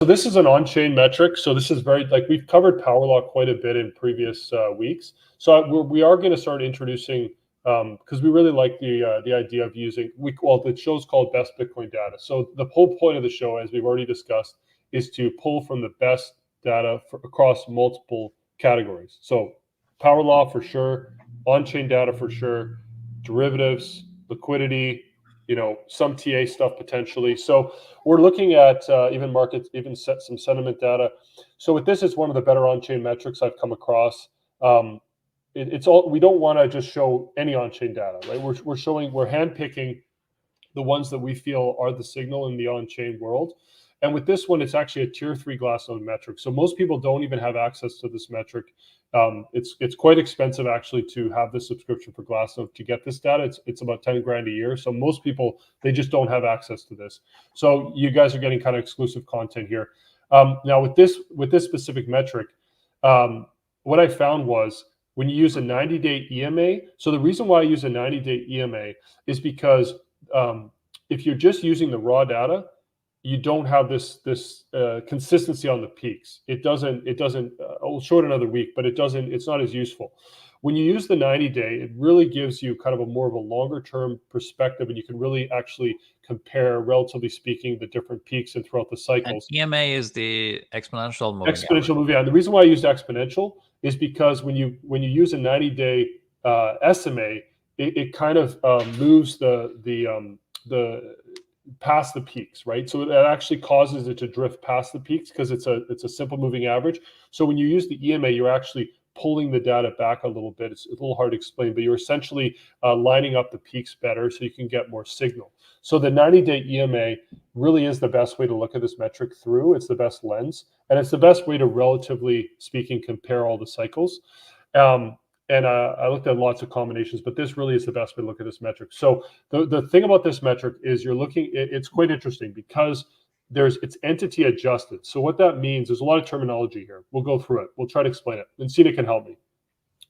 So this is an on-chain metric. So this is very, like, we've covered power law quite a bit in previous weeks. So we are going to start introducing, because we really like the idea of using, the show's called Best Bitcoin Data. So the whole point of the show, as we've already discussed, is to pull from the best data across multiple categories. So power law for sure, on-chain data for sure, derivatives, liquidity, some TA stuff potentially. So we're looking at even markets, even set some sentiment data. So with this, it's one of the better on-chain metrics I've come across. It's all, we don't want to just show any on-chain data, right? We're handpicking the ones that we feel are the signal in the on-chain world. And with this one, it's actually a tier 3 Glassnode metric. So most people don't even have access to this metric. It's quite expensive actually to have this subscription for Glassnode to get this data. It's about 10 grand a year. So most people, they just don't have access to this. So you guys are getting kind of exclusive content here. Now with this specific metric, what I found was when you use a 90-day EMA, so the reason why I use a 90-day EMA is because if you're just using the raw data, you don't have this consistency on the peaks. It doesn't. I'll show it another week, but it's not as useful. When you use the 90-day, it really gives you kind of more of a longer term perspective, and you can really actually compare, relatively speaking, the different peaks and throughout the cycles. And EMA is the exponential moving average. Exponential moving average. The reason why I used exponential is because when you use a 90-day SMA, it kind of moves the past the peaks, right? So that actually causes it to drift past the peaks because it's a simple moving average. So when you use the EMA, you're actually pulling the data back a little bit. It's a little hard to explain, but you're essentially lining up the peaks better so you can get more signal. So the 90-day EMA really is the best way to look at this metric through. It's the best lens, and it's the best way to, relatively speaking, compare all the cycles. And I looked at lots of combinations, but this really is the best way to look at this metric. So the thing about this metric is it's quite interesting because it's entity adjusted. So what that means, there's a lot of terminology here. We'll go through it. We'll try to explain it, and Sina can help me.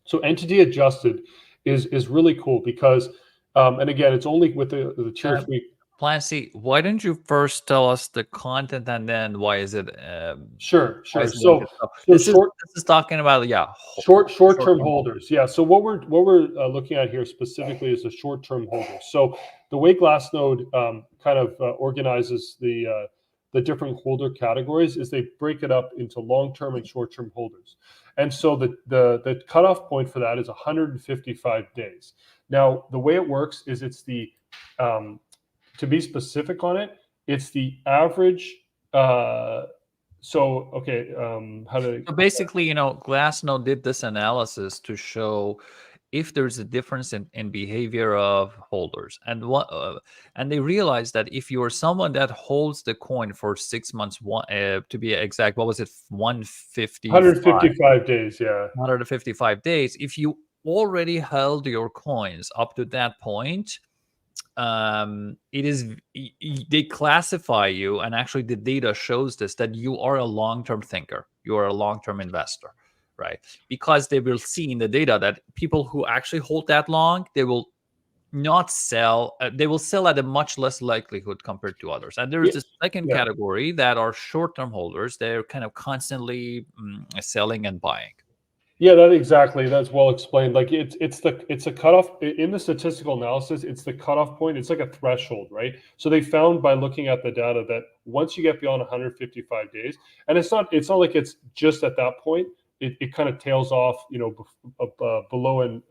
So entity adjusted is really cool because, and again, it's only with the tier 3. Clancy, why don't you first tell us the content and then why is it? Sure. So this is talking about short-term holders. Yeah. So what we're looking at here specifically is the short-term holders. So the way Glassnode kind of organizes the different holder categories is they break it up into long-term and short-term holders. And so the cutoff point for that is 155 days. Now the way it works is it's the to be specific on it, it's the average. So basically, Glassnode did this analysis to show if there's a difference in behavior of holders, and they realized that if you're someone that holds the coin for 6 months, to be exact, what was it, 155 days? Yeah, 155 days. If you already held your coins up to that point, they classify you, and actually the data shows this, that you are a long-term thinker, you are a long-term investor, right? Because they will see in the data that people who actually hold that long, they will not sell, they will sell at a much less likelihood compared to others. And there's this second category that are short-term holders. They're kind of constantly selling and buying. Yeah, that's well explained. Like it's a cutoff in the statistical analysis. It's the cutoff point. It's like a threshold, right? So they found by looking at the data that once you get beyond 155 days, and it's not like it's just at that point. It kind of tails off, below and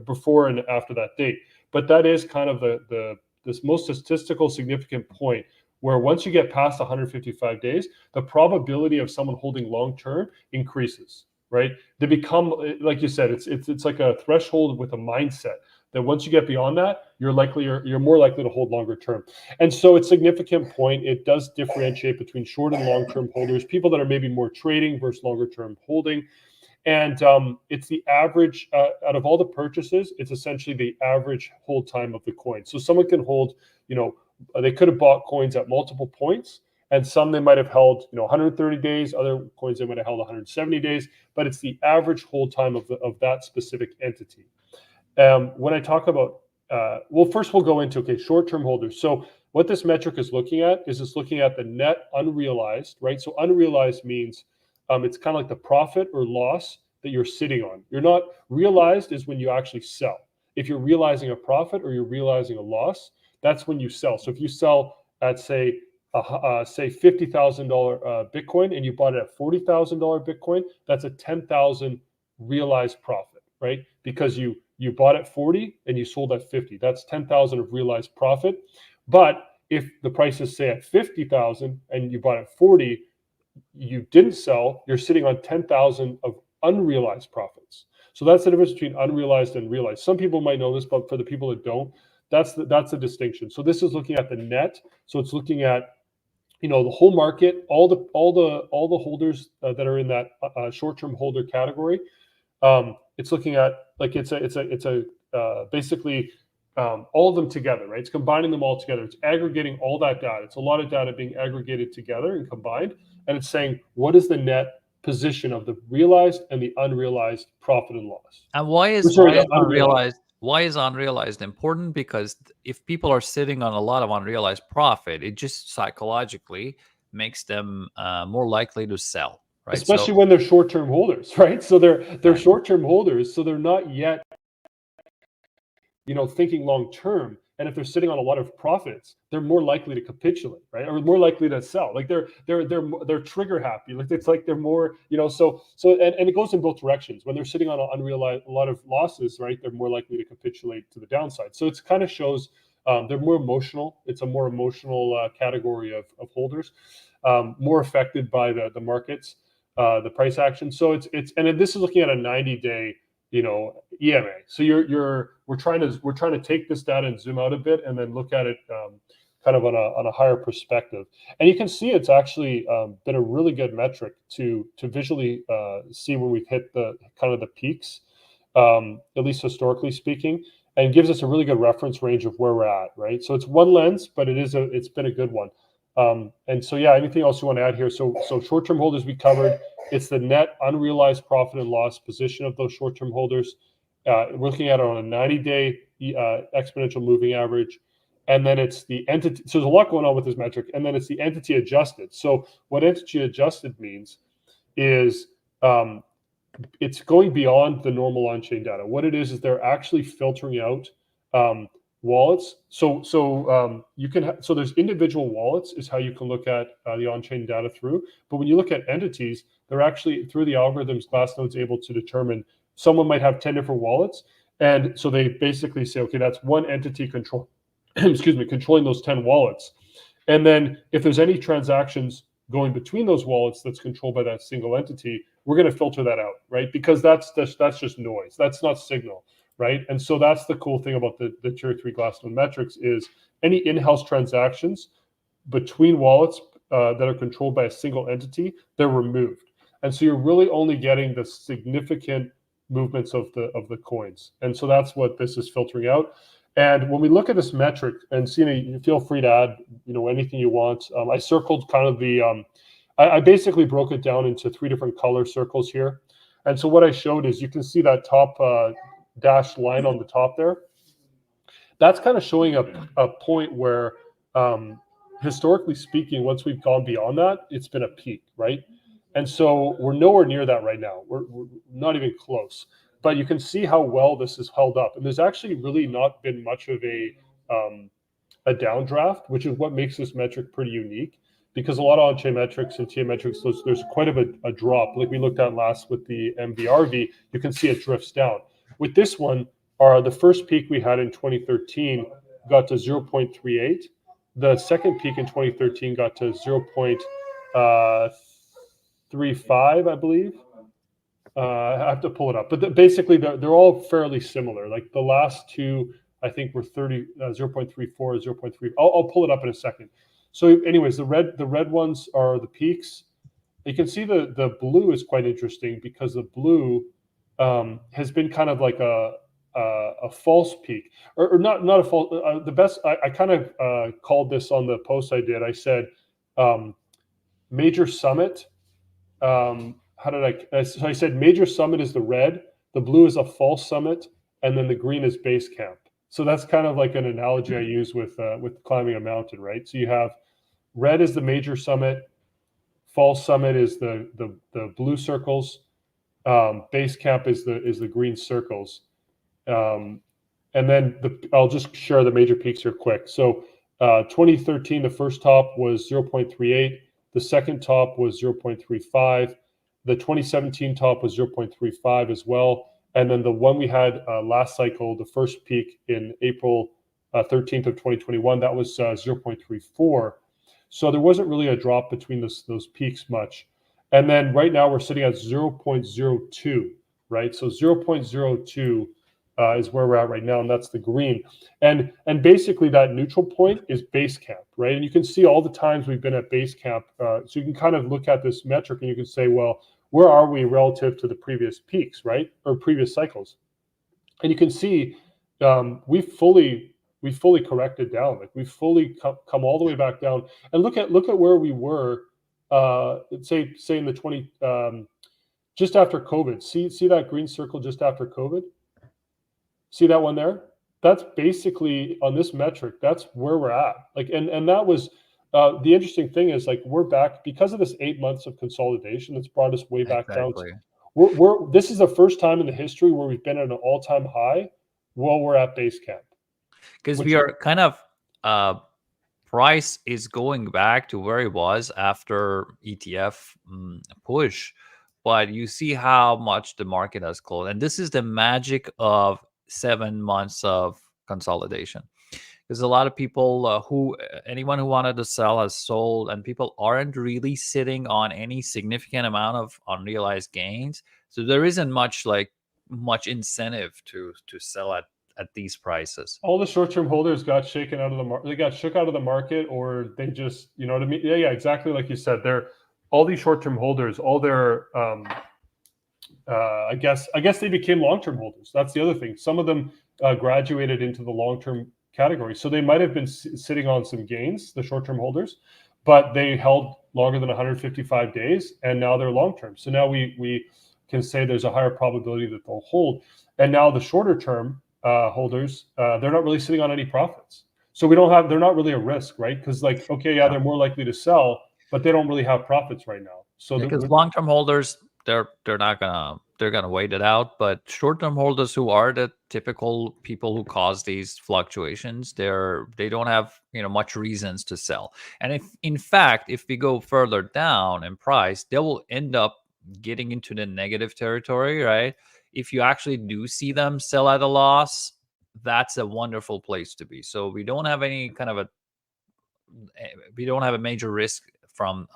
before and after that date. But that is kind of this most statistical significant point where once you get past 155 days, the probability of someone holding long term increases. Right? They become, like you said, it's like a threshold with a mindset that once you get beyond that, you're more likely to hold longer term. And so it's a significant point. It does differentiate between short and long-term holders, people that are maybe more trading versus longer term holding. And it's the average out of all the purchases, it's essentially the average hold time of the coin. So someone can hold, they could have bought coins at multiple points. And some they might have held, 130 days. Other coins they might have held 170 days. But it's the average hold time of that specific entity. When I talk about, first we'll go into short-term holders. So what this metric is looking at is it's looking at the net unrealized, right? So unrealized means it's kind of like the profit or loss that you're sitting on. You're not realized is when you actually sell. If you're realizing a profit or you're realizing a loss, that's when you sell. So if you sell at say $50,000 Bitcoin and you bought it at $40,000 Bitcoin, that's a 10,000 realized profit, right? Because you bought at 40 and you sold at 50. That's 10,000 of realized profit. But if the price is say at 50,000 and you bought at 40, you didn't sell, you're sitting on 10,000 of unrealized profits. So that's the difference between unrealized and realized. Some people might know this, but for the people that don't, that's the distinction. So this is looking at the net. So it's looking at the whole market, all the holders that are in that short-term holder category. It's looking at like it's a basically all of them together, right? It's combining them all together. It's aggregating all that data. It's a lot of data being aggregated together and combined, and it's saying what is the net position of the realized and the unrealized profit and loss. And why is unrealized important? Because if people are sitting on a lot of unrealized profit, it just psychologically makes them more likely to sell, right? Especially when they're short-term holders, right? So they're Right. short-term holders, so they're not yet thinking long-term. And if they're sitting on a lot of profits, they're more likely to capitulate, right? Or more likely to sell. Like they're trigger happy. Like it's like they're more, so and it goes in both directions. When they're sitting on a lot of losses, right, they're more likely to capitulate to the downside. So it's kind of shows they're more emotional. It's a more emotional category of holders, more affected by the markets, the price action. So and this is looking at a 90-day EMA. So we're trying to take this data and zoom out a bit and then look at it kind of on a higher perspective. And you can see it's actually been a really good metric to visually see when we've hit the kind of the peaks, at least historically speaking, and gives us a really good reference range of where we're at, right? So it's one lens, but it's been a good one. And so, yeah, anything else you want to add here? So short-term holders we covered. It's the net unrealized profit and loss position of those short-term holders. We're looking at it on a 90-day exponential moving average. And then it's the entity. So there's a lot going on with this metric. And then it's the entity adjusted. So what entity adjusted means is it's going beyond the normal on-chain data. What it is they're actually filtering out wallets. So you can so there's individual wallets is how you can look at the on-chain data through. But when you look at entities, they're actually through the algorithms, Glassnode's able to determine someone might have 10 different wallets, and so they basically say, okay, that's one entity control, controlling those 10 wallets. And then if there's any transactions going between those wallets that's controlled by that single entity, we're going to filter that out, right? Because that's just noise. That's not signal. Right. And so that's the cool thing about the Tier 3 Glassnode metrics is any in-house transactions between wallets that are controlled by a single entity, they're removed. And so you're really only getting the significant movements of the coins. And so that's what this is filtering out. And when we look at this metric, and you feel free to add anything you want. I circled kind of the I basically broke it down into 3 different color circles here. And so what I showed is you can see that top dashed line on the top there. That's kind of showing a point where, historically speaking, once we've gone beyond that, it's been a peak, right? And so we're nowhere near that right now. We're not even close. But you can see how well this is held up. And there's actually really not been much of a downdraft, which is what makes this metric pretty unique. Because a lot of on-chain metrics and TM metrics, there's quite a drop. Like we looked at last with the MVRV, you can see it drifts down. With this one, the first peak we had in 2013 got to 0.38. The second peak in 2013 got to 0.35, I believe. I have to pull it up. But basically, they're all fairly similar. Like the last two, I think, were 0.34, 0.3. I'll pull it up in a second. So anyways, the red ones are the peaks. You can see the blue is quite interesting because the blue has been kind of like a false peak, or not a false. The best I kind of called this on the post I did. I said major summit. How did so I said major summit is the red, the blue is a false summit, and then the green is base camp. So that's kind of like an analogy I use with climbing a mountain, right? So you have red is the major summit, false summit is the blue circles, base camp is the green circles. And then I'll just share the major peaks here quick. So 2013, the first top was 0.38. The second top was 0.35. The 2017 top was 0.35 as well. And then the one we had last cycle, the first peak in April 13th of 2021, that was 0.34. So there wasn't really a drop between those peaks much. And then right now we're sitting at 0.02, right? So 0.02 is where we're at right now, and that's the green. And basically that neutral point is base camp, right? And you can see all the times we've been at base camp. So you can kind of look at this metric and you can say, well, where are we relative to the previous peaks, right? Or previous cycles? And you can see we've fully corrected down. Like we've fully come all the way back down. And look at where we were, say in the 20, just after COVID. See that green circle just after COVID? See that one there? That's basically on this metric. That's where we're at. Like, and that was the interesting thing is like we're back because of this 8 months of consolidation that's brought us way back down. This is the first time in the history where we've been at an all-time high while we're at base camp. Because we are kind of price is going back to where it was after ETF push, but you see how much the market has closed, and this is the magic of 7 months of consolidation. Because a lot of people anyone who wanted to sell has sold, and people aren't really sitting on any significant amount of unrealized gains. So there isn't much incentive to sell at these prices. All the short-term holders got shaken out of the market. They got shook out of the market, or they just, you know what I mean? Yeah, exactly like you said. They're all these short-term holders, all their I guess they became long-term holders. That's the other thing. Some of them graduated into the long-term category. So they might have been sitting on some gains, the short-term holders, but they held longer than 155 days, and now they're long-term. So now we can say there's a higher probability that they'll hold. And now the shorter-term holders, they're not really sitting on any profits. So they're not really a risk, right? Because like, okay, yeah, they're more likely to sell, but they don't really have profits right now. So because long-term holders, they're gonna wait it out. But short-term holders, who are the typical people who cause these fluctuations, they don't have much reasons to sell. And if we go further down in price, they will end up getting into the negative territory, right? If you actually do see them sell at a loss, that's a wonderful place to be. So we don't have any kind of we don't have a major risk from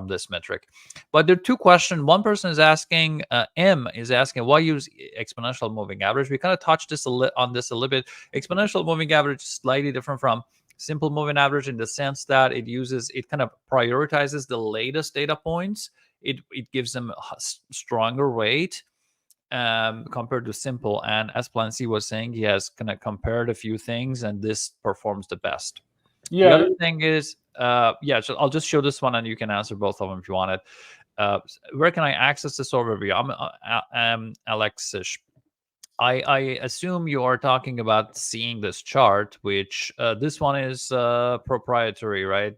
this metric. But there are two questions. One person is asking, M is asking, why use exponential moving average? We kind of touched on this a little bit. Exponential moving average is slightly different from simple moving average in the sense that it kind of prioritizes the latest data points. It gives them a stronger weight compared to simple. And as Plancy was saying, he has kind of compared a few things, and this performs the best. Yeah. The other thing is, so I'll just show this one, and you can answer both of them if you want it. Where can I access this overview? I'm Alexish. I assume you are talking about seeing this chart, which this one is proprietary, right?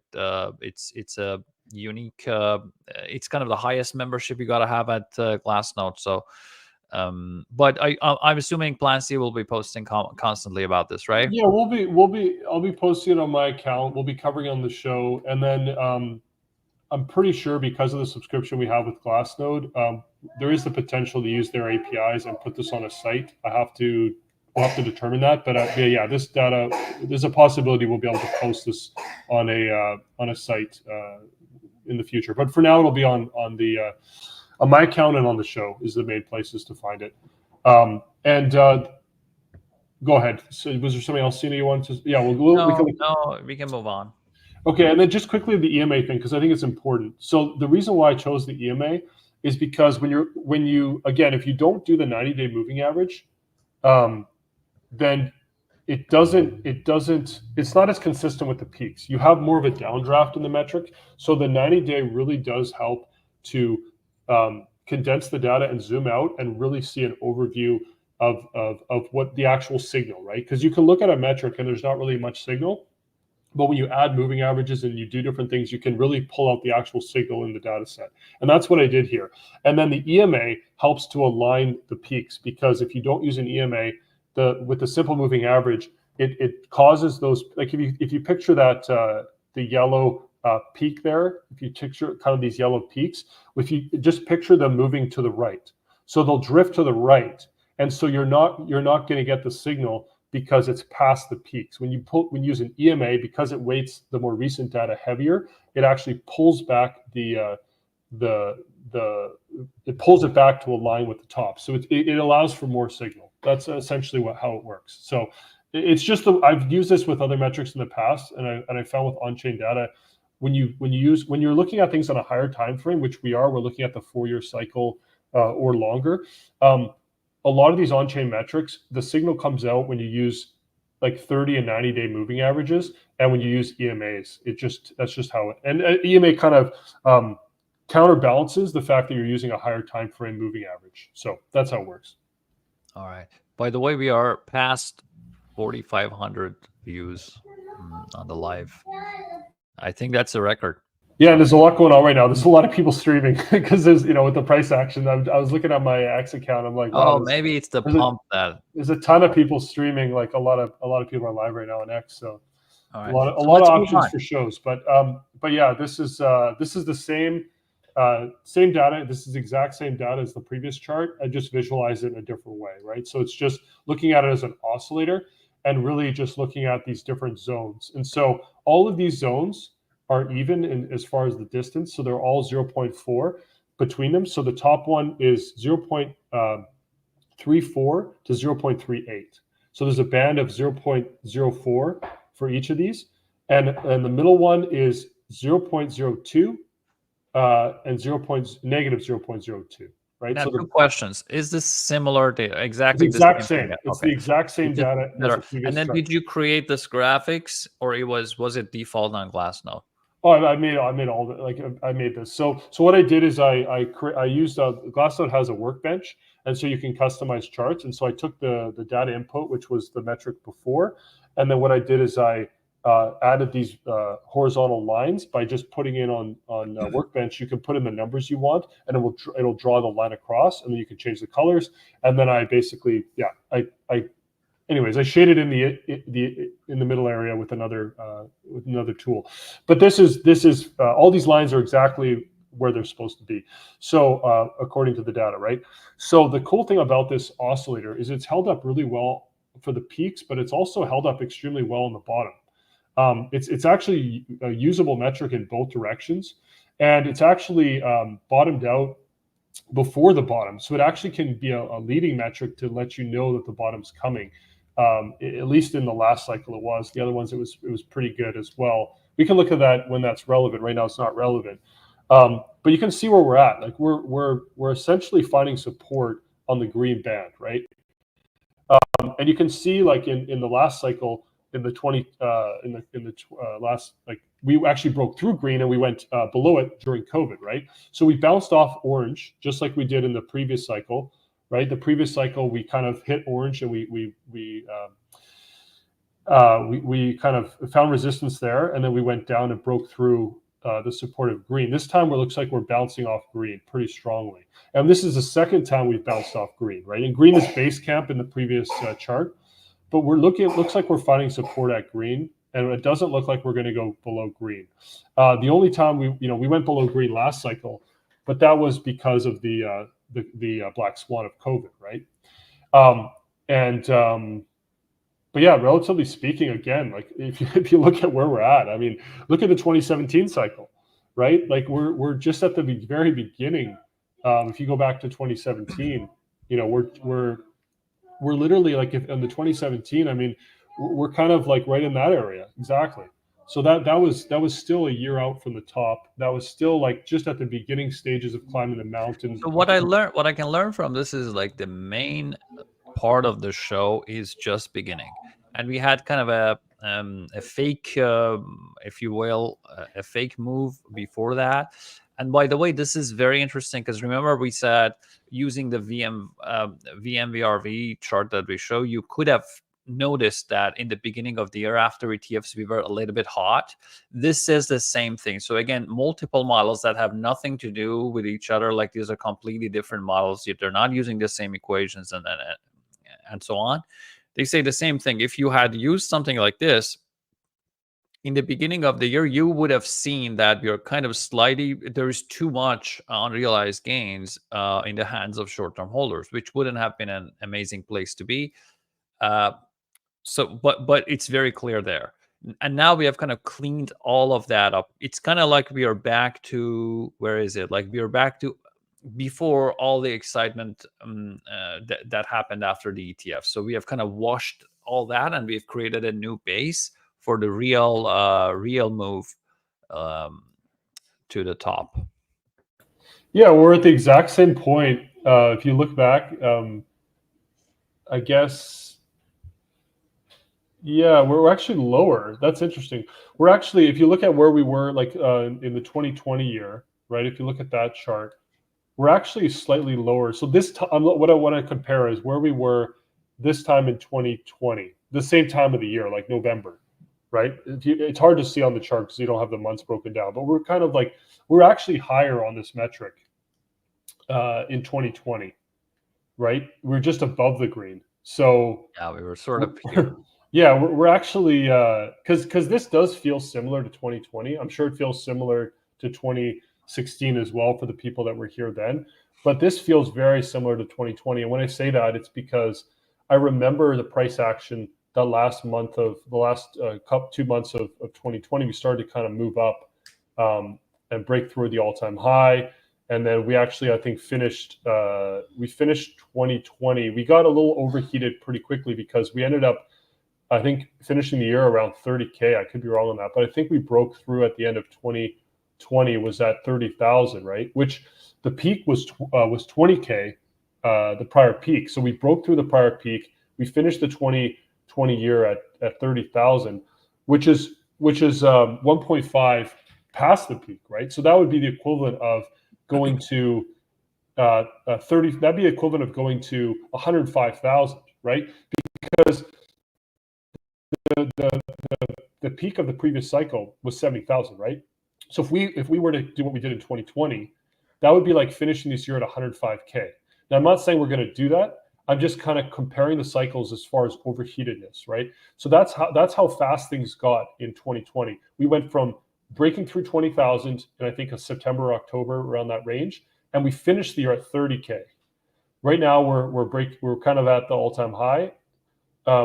It's a unique. It's kind of the highest membership you got to have at Glassnode. So. But I'm assuming Plancy will be posting constantly about this, right? Yeah, I'll be posting it on my account. We'll be covering on the show, and then I'm pretty sure because of the subscription we have with Glassnode, there is the potential to use their APIs and put this on a site. We'll have to determine that, but yeah, this data, there's a possibility we'll be able to post this on a site in the future. But for now, it'll be on my account and on the show is the main places to find it. Go ahead. So was there something else, Sina, you wanted to? Yeah, we can move on. Okay, and then just quickly the EMA thing, because I think it's important. So the reason why I chose the EMA is because when you again, if you don't do the 90-day moving average, then it's not as consistent with the peaks. You have more of a downdraft in the metric. So the 90-day really does help to condense the data and zoom out and really see an overview of what the actual signal, right? Because you can look at a metric and there's not really much signal. But when you add moving averages and you do different things, you can really pull out the actual signal in the data set. And that's what I did here. And then the EMA helps to align the peaks, because if you don't use an EMA, with the simple moving average, it causes those, like if you picture that the yellow peak there, if you picture kind of these yellow peaks, if you just picture them moving to the right, so they'll drift to the right, and so you're not going to get the signal because it's past the peaks. When you use an EMA, because it weights the more recent data heavier, it actually pulls back it pulls it back to align with the top. So it allows for more signal. That's essentially how it works. So it's just I've used this with other metrics in the past, and I found with on-chain data, when you're looking at things on a higher time frame, which we're looking at the 4-year cycle or longer. A lot of these on-chain metrics, the signal comes out when you use like 30 and 90-day moving averages, and when you use EMAs. That's just how it. And EMA kind of counterbalances the fact that you're using a higher time frame moving average. So that's how it works. All right. By the way, we are past 4,500 views on the live. I think that's a record. Yeah, there's a lot going on right now. There's a lot of people streaming because there's, with the price action. I was looking at my X account. I'm like, wow, maybe it's the pump there's a ton of people streaming. Like a lot of people are live right now on X. So all right. a lot of options for shows. But yeah, this is the same data. This is the exact same data as the previous chart. I just visualize it in a different way, right? So it's just looking at it as an oscillator and really just looking at these different zones. And so all of these zones are even in as far as the distance. So they're all 0.4 between them. So the top one is 0.34 to 0.38. So there's a band of 0.04 for each of these. And the middle one is 0.02 and negative 0.02. Right. Now, so two questions. Is this similar to exactly the exact same same? thing? It's the exact same data. And then did you create this graphics, or was it default on Glassnode? Oh, I made all the, I made this. So what I did is I used Glassnode has a workbench, and so you can customize charts. And so I took the data input, which was the metric before, and then what I did is I added these horizontal lines by just putting in on workbench. You can put in the numbers you want, and it'll draw the line across, and then you can change the colors. And then I basically I shaded in the middle area with another tool. But this is all these lines are exactly where they're supposed to be. So according to the data, right? So the cool thing about this oscillator is it's held up really well for the peaks, but it's also held up extremely well in the bottom. It's actually a usable metric in both directions, and it's actually bottomed out before the bottom. So it actually can be a leading metric to let you know that the bottom's coming. At least in the last cycle it was. The other ones it was pretty good as well. We can look at that when that's relevant. Right now it's not relevant. But you can see where we're at. Like we're essentially finding support on the green band, right? And you can see like in the last cycle, in the last, like we actually broke through green and we went below it during COVID, right? So we bounced off orange just like we did in the previous cycle, right? The previous cycle we kind of hit orange and we kind of found resistance there, and then we went down and broke through the support of green. This time it looks like we're bouncing off green pretty strongly, and this is the second time we've bounced off green, right? And green is base camp in the previous chart. But it looks like we're finding support at green, and it doesn't look like we're going to go below green. The only time we went below green last cycle, but that was because of the black swan of COVID, right? But yeah, relatively speaking, again, like if you look at where we're at, I mean, look at the 2017 cycle, right? Like we're just at the very beginning. If you go back to 2017, we're literally like in the 2017, I mean, we're kind of like right in that area. Exactly. So that was still a year out from the top. That was still like just at the beginning stages of climbing the mountain. So what I can learn from this is like the main part of the show is just beginning. And we had kind of a fake, if you will, a fake move before that. And by the way, this is very interesting because remember we said using the VMVRV chart that we show, you could have noticed that in the beginning of the year after ETFs, we were a little bit hot. This is the same thing. So again, multiple models that have nothing to do with each other. Like these are completely different models, yet they're not using the same equations and so on. They say the same thing. If you had used something like this in the beginning of the year, you would have seen that you're kind of slightly, there is too much unrealized gains in the hands of short-term holders, which wouldn't have been an amazing place to be. But it's very clear there. And now we have kind of cleaned all of that up. It's kind of like we are back to, where is it? Like we are back to before all the excitement that happened after the ETF. So we have kind of washed all that, and we've created a new base for the real move to the top. Yeah, we're at the exact same point. If you look back, I guess, yeah, we're actually lower. That's interesting. We're actually, if you look at where we were, like in the 2020 year, right? If you look at that chart, we're actually slightly lower. So this time, what I want to compare is where we were this time in 2020, the same time of the year, like November, right? It's hard to see on the chart because you don't have the months broken down, but we're kind of like, we're actually higher on this metric in 2020, right? We're just above the green. So yeah, we were sort of here. Yeah, we're actually because this does feel similar to 2020. I'm sure it feels similar to 2016 as well for the people that were here then. But this feels very similar to 2020. And when I say that, it's because I remember the price action the last 2 months of 2020. We started to kind of move up and break through the all-time high. And then we actually, I think, finished 2020. We got a little overheated pretty quickly because we ended up, I think, finishing the year around 30K. I could be wrong on that, but I think we broke through at the end of 2020 was at 30,000, right? Which the peak was 20K, the prior peak. So we broke through the prior peak. We finished the 2020 year at 30,000, which is 1.5 past the peak, right? So that would be the equivalent of going to 30. That'd be equivalent of going to 105,000, right? Because the peak of the previous cycle was 70,000, right? So if we were to do what we did in 2020, that would be like finishing this year at 105K. Now, I'm not saying we're going to do that. I'm just kind of comparing the cycles as far as overheatedness, right? So that's how fast things got in 2020. We went from breaking through 20,000 in I think a September or October, around that range, and we finished the year at 30K. Right now we're kind of at the all-time high.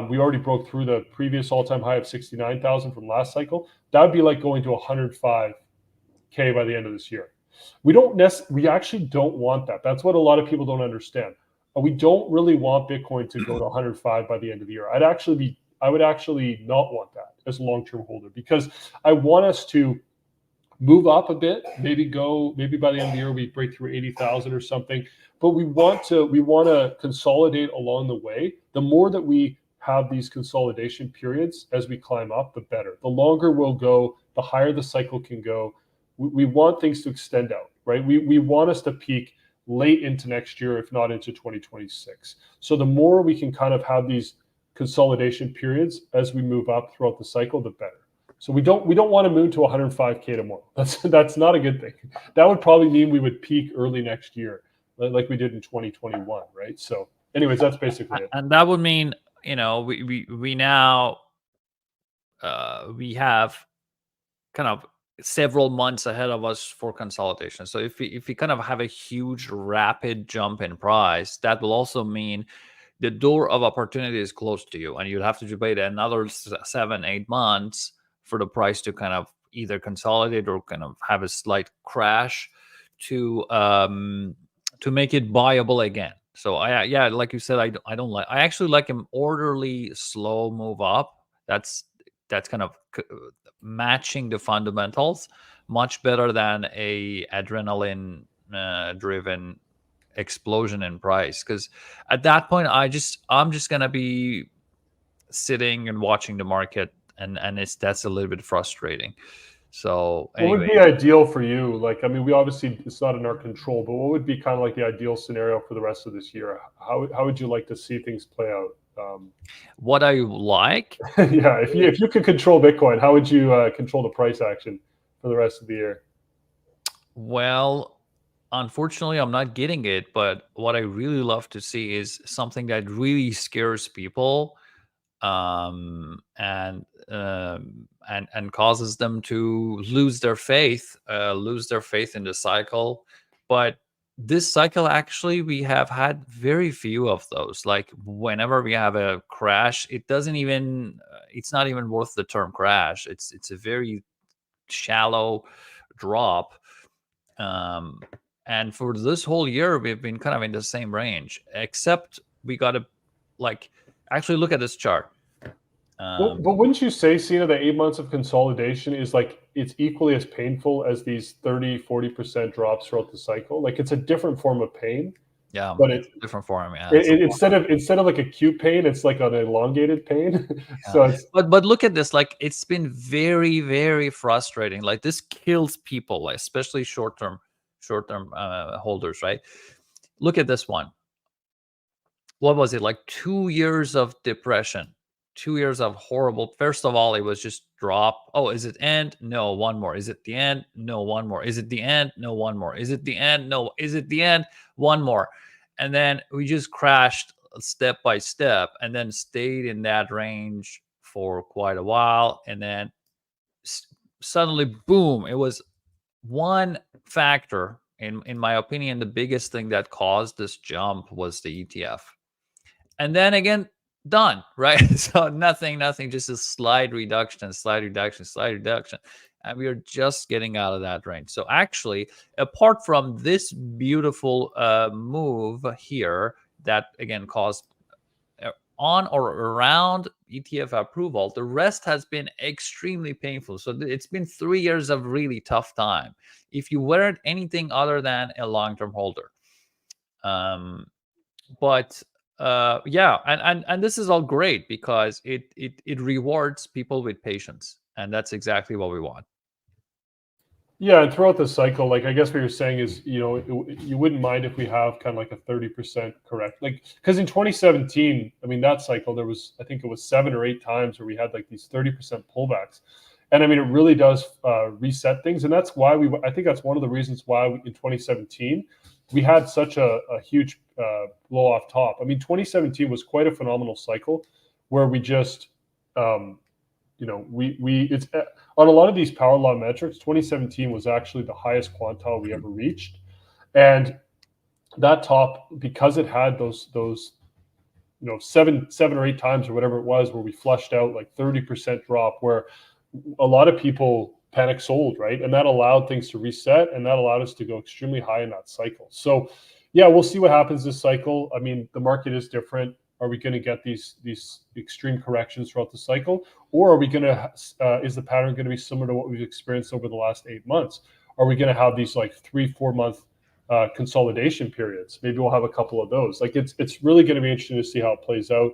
We already broke through the previous all-time high of 69,000 from last cycle. That would be like going to 105K by the end of this year. We actually don't want that. That's what a lot of people don't understand. We don't really want Bitcoin to go to 105 by the end of the year. I would actually not want that as a long-term holder, because I want us to move up a bit, maybe by the end of the year we break through 80,000 or something. But we want to consolidate along the way. The more that we have these consolidation periods as we climb up, the better. The longer we'll go, the higher the cycle can go. We want things to extend out, right? We want us to peak late into next year, if not into 2026. So the more we can kind of have these consolidation periods as we move up throughout the cycle, the better. So we don't want to move to 105K tomorrow. That's not a good thing. That would probably mean we would peak early next year, like we did in 2021, right? So anyways, that's basically it. And that would mean, we now we have kind of several months ahead of us for consolidation. So if we kind of have a huge rapid jump in price, that will also mean the door of opportunity is close to you, and you'd have to wait another 7-8 months for the price to kind of either consolidate or kind of have a slight crash to make it buyable again. So like you said, I don't like. I actually like an orderly, slow move up. That's kind of matching the fundamentals much better than a adrenaline driven explosion in price. Because at that point, I'm just gonna be sitting and watching the market, and that's a little bit frustrating. So What would anyway, be ideal for you? Like, I mean, we obviously it's not in our control, but what would be kind of like the ideal scenario for the rest of this year? How would you like to see things play out? what I like Yeah, is, if you could control Bitcoin, how would you control the price action for the rest of the year? well, unfortunately, I'm not getting it. But what I really love to see is something that really scares people, and causes them to lose their faith in the cycle. But this cycle, actually, we have had very few of those. Like, whenever we have a crash, it's not even worth the term crash. It's a very shallow drop. um and for this whole year, we've been kind of in the same range, except we got to, like, actually look at this chart. Well, um but wouldn't you say, Cena, that 8 months of consolidation is like it's equally as painful as these 30-40% drops throughout the cycle? Like it's a different form of pain, Yeah, but it's a different form. Yeah, it, it's a it- lot. instead of like acute pain, it's like an elongated pain. Yeah, So it's but look at this. Like, it's been very, very frustrating. Like, this kills people, like, especially short term holders, right? Look at this one. What was it, like 2 years of depression, 2 years of horrible. First of all, it was just drop. Oh, is it end? No, one more. Is it the end? No, one more. Is it the end? No, one more. Is it the end? No. Is it the end? One more. And then we just crashed step by step, and then stayed in that range for quite a while, and then s- suddenly, boom, it was one factor. In my opinion, the biggest thing that caused this jump was the ETF. And then again, done, right? So nothing, just a slight reduction, slight reduction, slight reduction. And we are just getting out of that range. So actually, apart from this beautiful move here that again caused on or around ETF approval, the rest has been extremely painful. So it's been 3 years of really tough time if you weren't anything other than a long-term holder. Um, but yeah, and this is all great because it rewards people with patience, and that's exactly what we want. yeah, and throughout the cycle, like I guess what you're saying is, you wouldn't mind if we have kind of like a 30% correct, like because in 2017, I mean that cycle there was I think it was 7 or 8 times where we had like these 30% pullbacks, and I mean it really does reset things, and that's why I think that's one of the reasons why in 2017 we had such a huge blow off top. I mean 2017 was quite a phenomenal cycle where we just um, we it's on a lot of these power law metrics. 2017 was actually the highest quantile we ever reached, and that top because it had those seven or 8 times or whatever it was where we flushed out like 30% drop where a lot of people panic sold, right? And that allowed things to reset and that allowed us to go extremely high in that cycle. So yeah, we'll see what happens this cycle. I mean, the market is different. Are we going to get these extreme corrections throughout the cycle, or are we going to is the pattern going to be similar to what we've experienced over the last 8 months? Are we going to have these like 3-4 month consolidation periods? Maybe we'll have a couple of those. Like it's really going to be interesting to see how it plays out.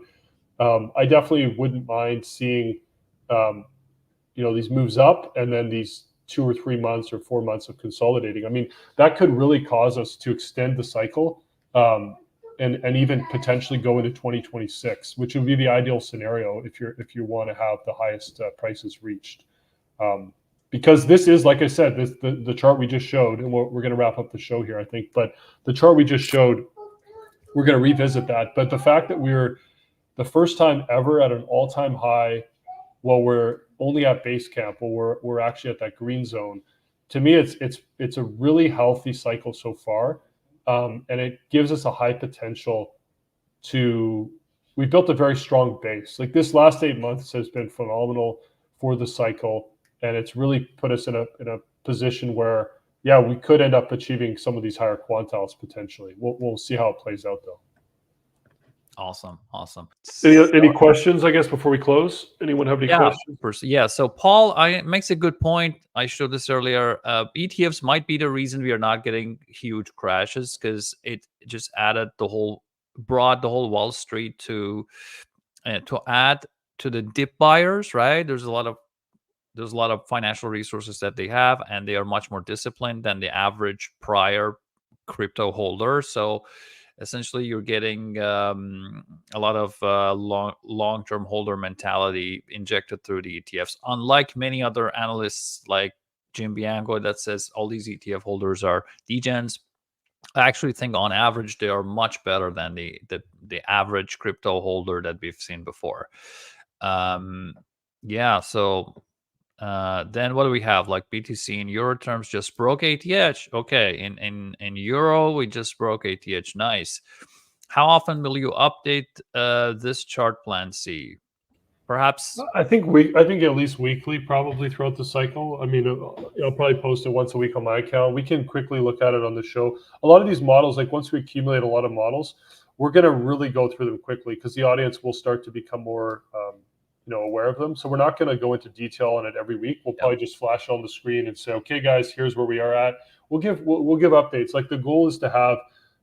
I definitely wouldn't mind seeing um, these moves up and then these 2 or 3 months or 4 months of consolidating. I mean, that could really cause us to extend the cycle, and even potentially go into 2026, which would be the ideal scenario if you want to have the highest prices reached. Um, because this is, like I said, the chart we just showed, and we're going to wrap up the show here, I think. But the chart we just showed, we're going to revisit that. But the fact that we're the first time ever at an all-time high, well, we're only at base camp, well, we're actually at that green zone. To me, it's a really healthy cycle so far, and it gives us a high potential to. We built a very strong base. Like this last 8 months has been phenomenal for the cycle, and it's really put us in a position where, yeah, we could end up achieving some of these higher quantiles potentially. We'll see how it plays out though. Awesome. Any questions, I guess, before we close? Anyone have any Yeah, questions? yeah. So Paul, I makes a good point. I showed this earlier. ETFs might be the reason we are not getting huge crashes, because it just brought the whole Wall Street to add to the dip buyers. Right? There's a lot of there's a lot of financial resources that they have, and they are much more disciplined than the average prior crypto holder. So essentially, you're getting a lot of long-term holder mentality injected through the ETFs. Unlike many other analysts like Jim Bianco that says all these ETF holders are degens, I actually think on average they are much better than the average crypto holder that we've seen before. Yeah, so then what do we have? Like BTC in euro terms just broke ATH. Okay, in euro we just broke ATH. Nice. How often will you update this chart plan? C? Perhaps. I think at least weekly, probably throughout the cycle. I mean, I'll probably post it once a week on my account. We can quickly look at it on the show. A lot of these models, like once we accumulate a lot of models, we're going to really go through them quickly because the audience will start to become more, aware of them. So we're not going to go into detail on it every week. We'll probably just flash it on the screen and say, okay, guys, here's where we are at. We'll give updates. Like the goal is to have,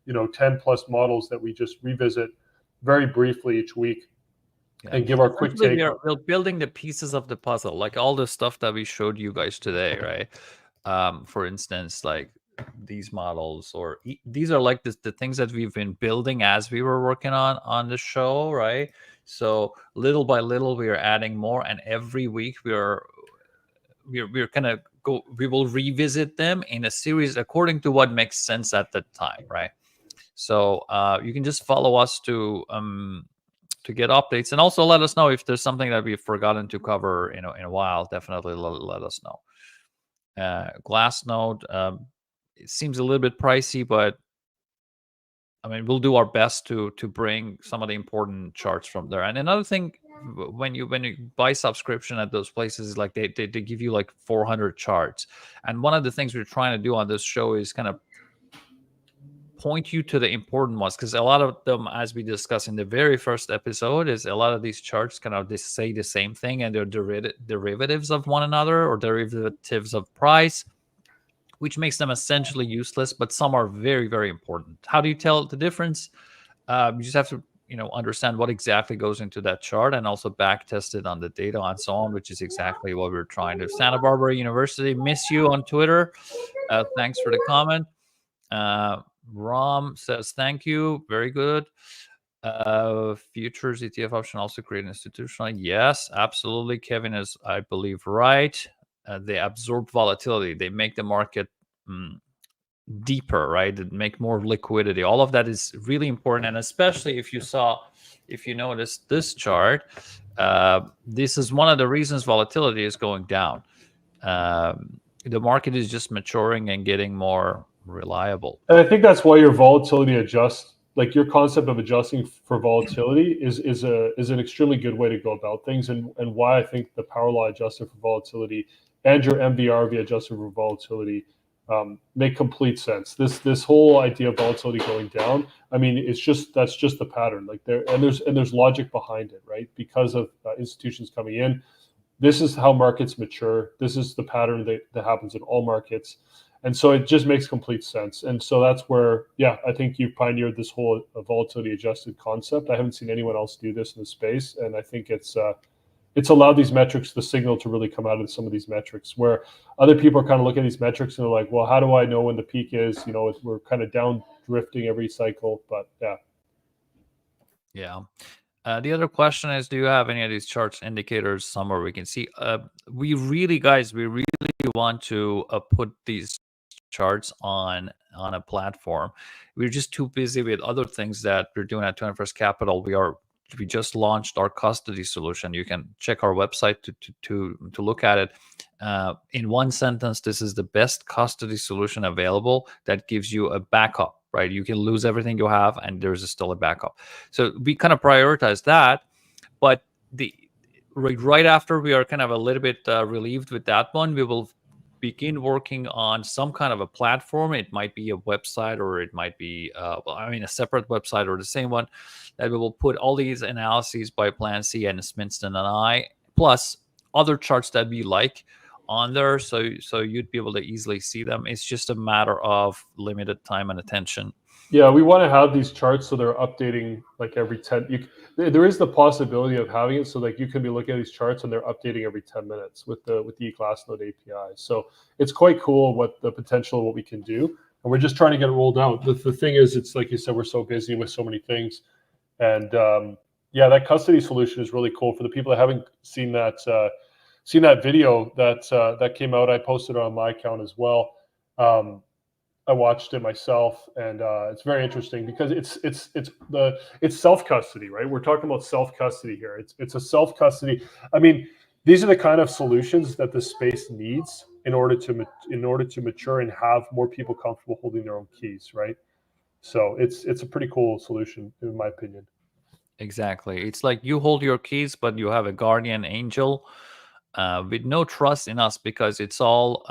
10 plus models that we just revisit very briefly each week. Yeah. And give our quick take. We're building the pieces of the puzzle, like all the stuff that we showed you guys today, right? For instance, like these models, or these are like the things that we've been building as we were working on the show, right? So little by little, we are adding more, and every week we're gonna go. We will revisit them in a series according to what makes sense at the time, right? So you can just follow us to get updates, and also let us know if there's something that we've forgotten to cover in a while. Definitely let us know. Glassnode, it seems a little bit pricey, but I mean, we'll do our best to bring some of the important charts from there. And another thing, when you buy subscription at those places, is like they give you like 400 charts. And one of the things we're trying to do on this show is kind of point you to the important ones, because a lot of them, as we discussed in the very first episode, is a lot of these charts kind of they say the same thing, and they're derivatives of one another, or derivatives of price, which makes them essentially useless. But some are very, very important. How do you tell the difference? You just have to understand what exactly goes into that chart, and also back test it on the data and so on, which is exactly what we're trying to. Santa Barbara University, miss you on Twitter. Thanks for the comment. Rom says thank you, very good. Futures ETF option also create institutional. Yes, absolutely. Kevin is, I believe, right. They absorb volatility. They make the market deeper, right? They make more liquidity. All of that is really important, and especially if you notice this chart, this is one of the reasons volatility is going down. The market is just maturing and getting more reliable. And I think that's why your volatility adjusts. Like your concept of adjusting for volatility is an extremely good way to go about things, and why I think the power law adjusted for volatility and your MVRV adjusted for volatility make complete sense. This whole idea of volatility going down, I mean, that's just the pattern. Like there's logic behind it, right? Because of institutions coming in, this is how markets mature. This is the pattern that happens in all markets. And so it just makes complete sense. And so that's where, I think you've pioneered this whole volatility adjusted concept. I haven't seen anyone else do this in the space. And I think it's allowed these metrics, the signal to really come out of some of these metrics, where other people are kind of looking at these metrics and they're like, well, how do I know when the peak is? We're kind of down drifting every cycle, but yeah. Yeah. The other question is, do you have any of these charts indicators somewhere we can see? We really want to put these charts on a platform. We're just too busy with other things that we're doing at 21st Capital. We just launched our custody solution. You can check our website to look at it. In one sentence, this is the best custody solution available that gives you a backup, right? You can lose everything you have, and there's still a backup. So we kind of prioritize that, but right after we are kind of a little bit relieved with that one, we will begin working on some kind of a platform. It might be a website, or it might be a separate website, or the same one, that we will put all these analyses by Plan C and Sminston and I, plus other charts that we like, on there, so you'd be able to easily see them. It's just a matter of limited time and attention. Yeah, we want to have these charts so they're updating like every 10. There is the possibility of having it so like you can be looking at these charts and they're updating every 10 minutes with the eGlassnode API. So it's quite cool what the potential of what we can do, and we're just trying to get it rolled out. The thing is, it's like you said, we're so busy with so many things, and yeah, that custody solution is really cool for the people that haven't seen that video that came out. I posted it on my account as well. I watched it myself, and it's very interesting because it's self custody, right? We're talking about self custody here. It's a self custody. I mean, these are the kind of solutions that the space needs in order to mature and have more people comfortable holding their own keys, right? So it's a pretty cool solution in my opinion. Exactly. It's like you hold your keys, but you have a guardian angel with no trust in us, because it's all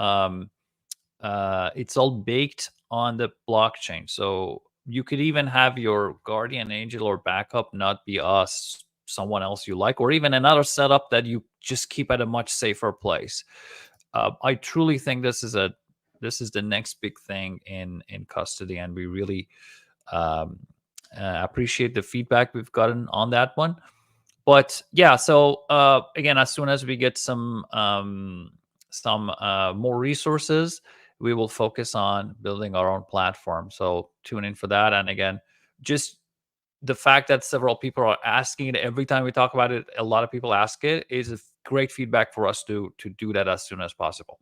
baked on the blockchain. So you could even have your guardian angel or backup not be us, someone else you like, or even another setup that you just keep at a much safer place. I truly think this is the next big thing in custody, and we really um, appreciate the feedback we've gotten on that one. But yeah, so again, as soon as we get some more resources, we will focus on building our own platform. So tune in for that. And again, just the fact that several people are asking it every time we talk about it, a lot of people ask it, is a great feedback for us to do that as soon as possible.